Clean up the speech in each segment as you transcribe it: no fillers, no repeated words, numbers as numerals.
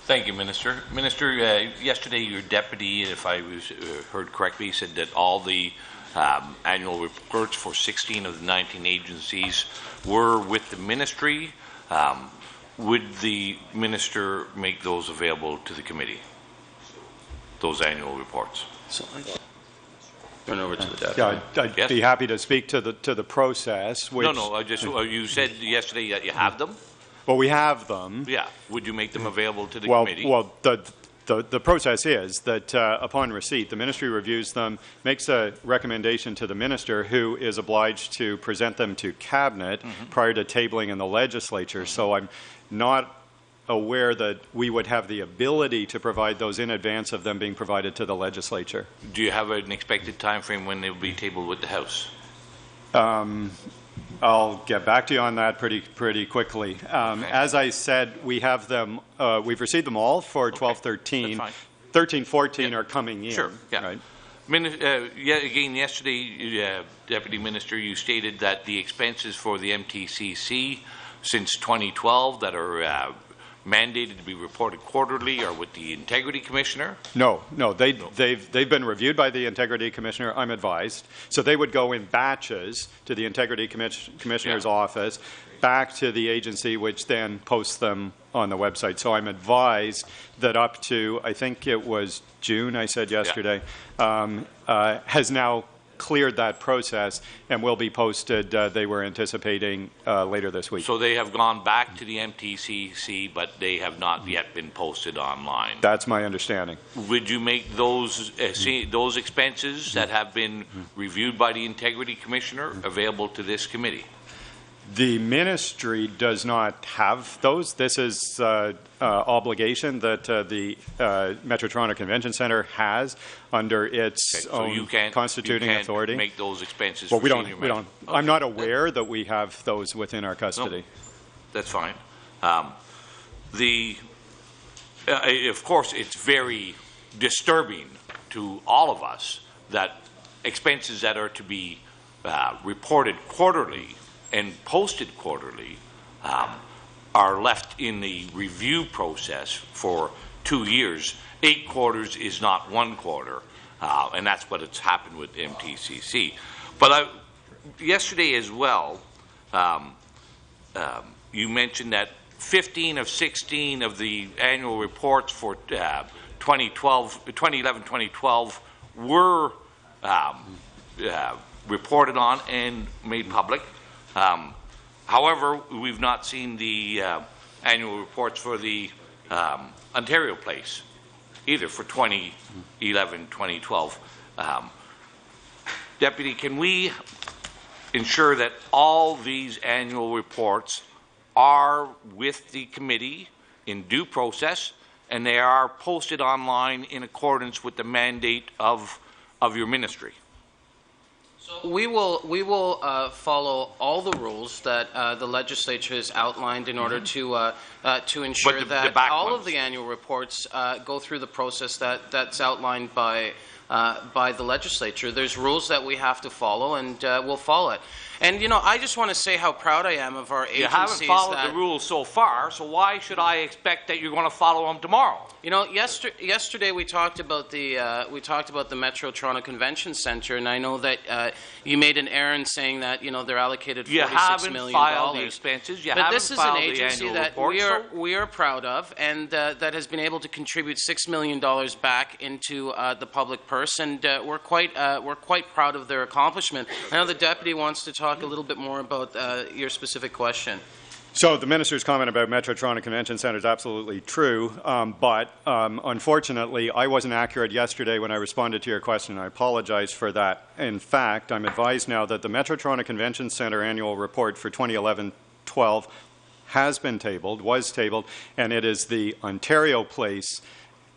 Thank you, Minister. Minister, yesterday your deputy, if I was heard correctly, said that all the annual reports for 16 of the 19 agencies were with the ministry. Would the minister make those available to the committee, those annual reports? So turn over to the deputy. Yeah, I'd be happy to speak to the process. Which, I just you said yesterday that you have them. Well, we have them. Yeah. Would you make them available to the committee? Well, the process is that upon receipt, the ministry reviews them, makes a recommendation to the minister, who is obliged to present them to cabinet prior to tabling in the legislature. So I'm not aware that we would have the ability to provide those in advance of them being provided to the legislature. Do you have an expected time frame when they will be tabled with the House? I'll get back to you on that pretty quickly. Okay. As I said, we have them. We've received them all for 12-13. 13-14 are coming in. Sure. Yeah. Right. Again, yesterday, Deputy Minister, you stated that the expenses for the MTCC since 2012 that are mandated to be reported quarterly are with the Integrity Commissioner? No, they've been reviewed by the Integrity Commissioner, I'm advised. So they would go in batches to the Integrity Commissioner's office, back to the agency, which then posts them on the website. So I'm advised that up to, I think it was June, I said yesterday, has now cleared that process and will be posted, they were anticipating later this week. So they have gone back to the MTCC, but they have not yet been posted online. That's my understanding. Would you make those those expenses that have been reviewed by the Integrity Commissioner available to this committee? The ministry does not have those. This is obligation that the Metro Toronto Convention Centre has under its own constituting authority. Make those expenses. Well, we don't. Okay. I'm not aware that we have those within our custody. No, that's fine. Of course, it's very disturbing to all of us that expenses that are to be reported quarterly and posted quarterly are left in the review process for 2 years. 8 quarters is not 1 quarter, and that's what has happened with MTCC. But yesterday as well, you mentioned that 15 of 16 of the annual reports for 2011-2012 were reported on and made public. However, we've not seen the annual reports for the Ontario Place either for 2011-2012. Deputy, can we ensure that all these annual reports are with the committee in due process and they are posted online in accordance with the mandate of your ministry? So we will follow all the rules that the legislature has outlined in order to ensure that all of the annual reports go through the process that's outlined by the legislature. There's rules that we have to follow, and we'll follow it. And, you know, I just want to say how proud I am of our agencies. You haven't followed the rules so far, so why should I expect that you're going to follow them tomorrow? You know, yesterday we talked about the Metro Toronto Convention Centre, and I know that you made an error in saying that, you know, they're allocated $46 million. You haven't filed the expenses. But this is an agency that we are proud of, and that has been able to contribute $6 million back into the public purse, and we're quite proud of their accomplishment. I know the deputy wants to talk a little bit more about your specific question. So the minister's comment about Metro Toronto Convention Centre is absolutely true, but unfortunately I wasn't accurate yesterday when I responded to your question. I apologize for that. In fact, I'm advised now that the Metro Toronto Convention Centre annual report for 2011-12 has been tabled, was tabled, and it is the Ontario Place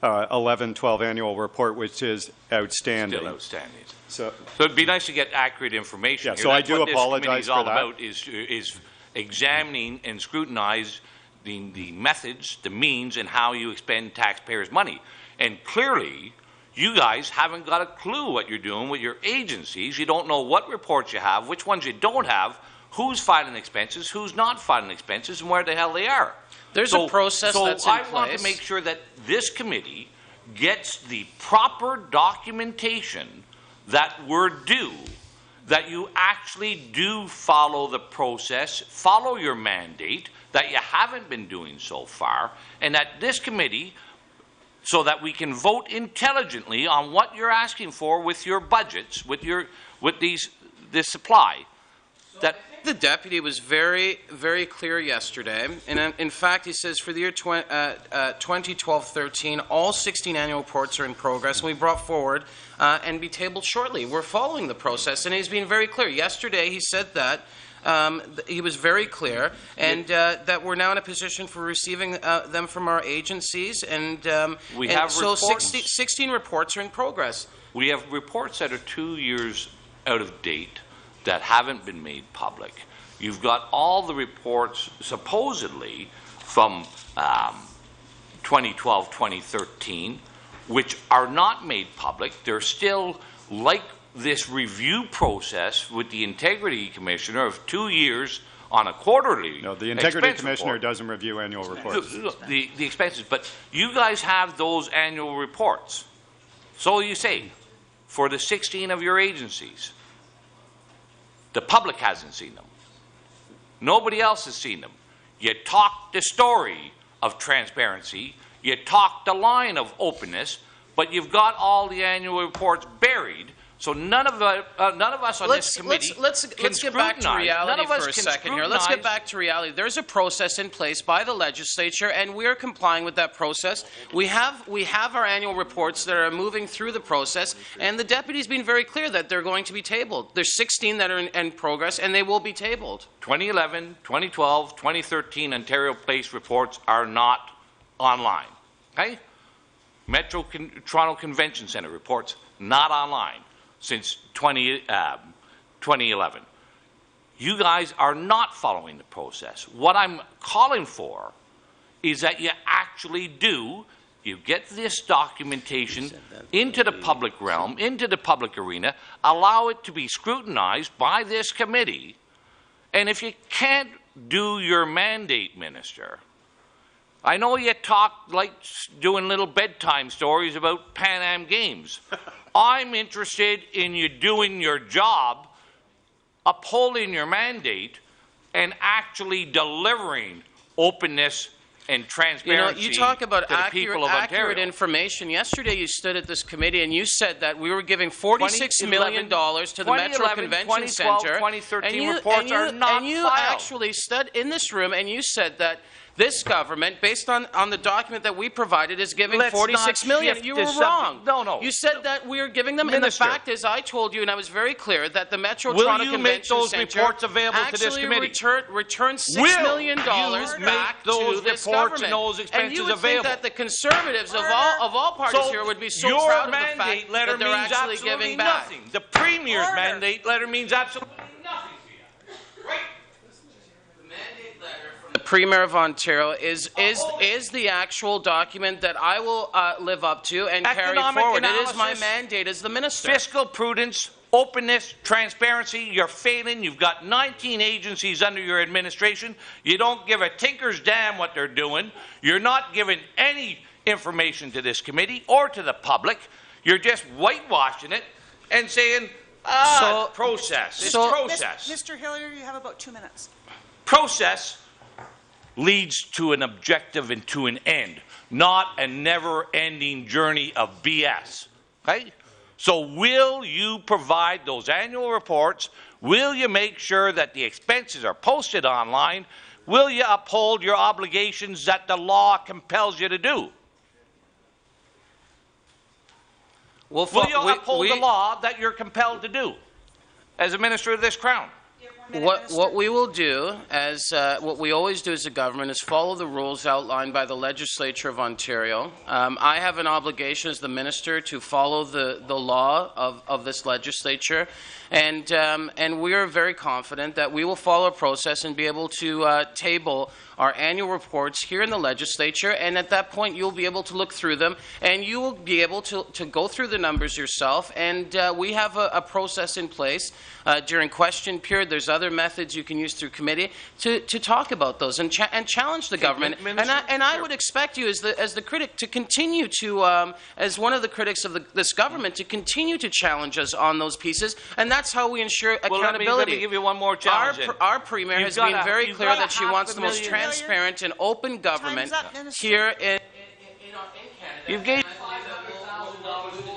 11-12 annual report, which is outstanding. Still outstanding. So it'd be nice to get accurate information. Yeah, so I do apologize for that. What this committee is all about is examining and scrutinizing the methods, the means, and how you expend taxpayers' money. And clearly, you guys haven't got a clue what you're doing with your agencies. You don't know what reports you have, which ones you don't have, who's filing expenses, who's not filing expenses, and where the hell they are. There's a process that's in place. So I want to make sure that this committee gets the proper documentation that we're due, that you actually do follow the process, follow your mandate, that you haven't been doing so far, and that this committee, so that we can vote intelligently on what you're asking for with your budgets, with this supply. That the deputy was very, very clear yesterday, and in fact, he says for the year 2012-13, all 16 annual reports are in progress, and we brought forward and be tabled shortly. We're following the process, and he's been very clear. Yesterday, he said that. He was very clear, and that we're now in a position for receiving them from our agencies, and so 16 reports are in progress. We have reports that are 2 years out of date that haven't been made public. You've got all the reports supposedly from 2012-2013, which are not made public. They're still like this review process with the Integrity Commissioner of 2 years on a quarterly. No, the Integrity Commissioner doesn't review annual reports. The expenses, but you guys have those annual reports. So you say, for the 16 of your agencies. The public hasn't seen them. Nobody else has seen them. You talk the story of transparency, you talk the line of openness, but you've got all the annual reports buried. So none of us on this committee let's get back to reality for a second here. Let's get back to reality. There's a process in place by the legislature, and we are complying with that process. We have our annual reports that are moving through the process, and the deputy's been very clear that they're going to be tabled. There's 16 that are in progress, and they will be tabled. 2011, 2012, 2013 Ontario Place reports are not online. Okay? Toronto Convention Centre reports not online since 2011. You guys are not following the process. What I'm calling for is that you actually do, you get this documentation into the public realm, into the public arena, allow it to be scrutinized by this committee, and if you can't do your mandate, Minister, I know you talk like doing little bedtime stories about Pan Am Games. I'm interested in you doing your job, upholding your mandate, and actually delivering openness and transparency. You talk about to the people of Ontario. Accurate information. Yesterday you stood at this committee and you said that we were giving $46 million to the Metro Convention Centre. 2013 reports are not and you filed. Actually stood in this room and you said that this government, based on the document that we provided, is giving $46 million. You were wrong. No. You said that we are giving them, Minister, and the fact is, I told you, and I was very clear, that the Metro Toronto Convention Centre reports available to this committee? returned $6 million back to this government. And those expenses and you would available. think that the Conservatives of all parties here would be so proud of the fact that they're actually giving back. Nothing. The Premier's mandate letter means absolutely nothing to you. Right? The Premier of Ontario is the actual document that I will live up to and carry forward. It is my mandate as the minister. Fiscal prudence, openness, transparency. You're failing. You've got 19 agencies under your administration. You don't give a tinker's damn what they're doing. You're not giving any information to this committee or to the public. You're just whitewashing it and saying, it's process. It's process. Mr. Hillier, you have about 2 minutes. Process leads to an objective and to an end, not a never-ending journey of BS. Okay? So will you provide those annual reports? Will you make sure that the expenses are posted online? Will you uphold your obligations that the law compels you to do? Will you uphold the law that you're compelled to do as a minister of this crown? What we will do, as what we always do as a government, is follow the rules outlined by the Legislature of Ontario. I have an obligation as the minister to follow the law of this legislature, and we are very confident that we will follow a process and be able to table our annual reports here in the legislature, and at that point you'll be able to look through them and you will be able to go through the numbers yourself, and we have a process in place during question period. There's other methods you can use through committee to talk about those and challenge the government. And I would expect you, as the critic, to continue to, as one of the critics of this government, to continue to challenge us on those pieces. And that's how we ensure accountability. Let me give you one more challenge. Our Premier has been very clear that she wants the most transparent and open government here in Canada. You gave $100,000 to the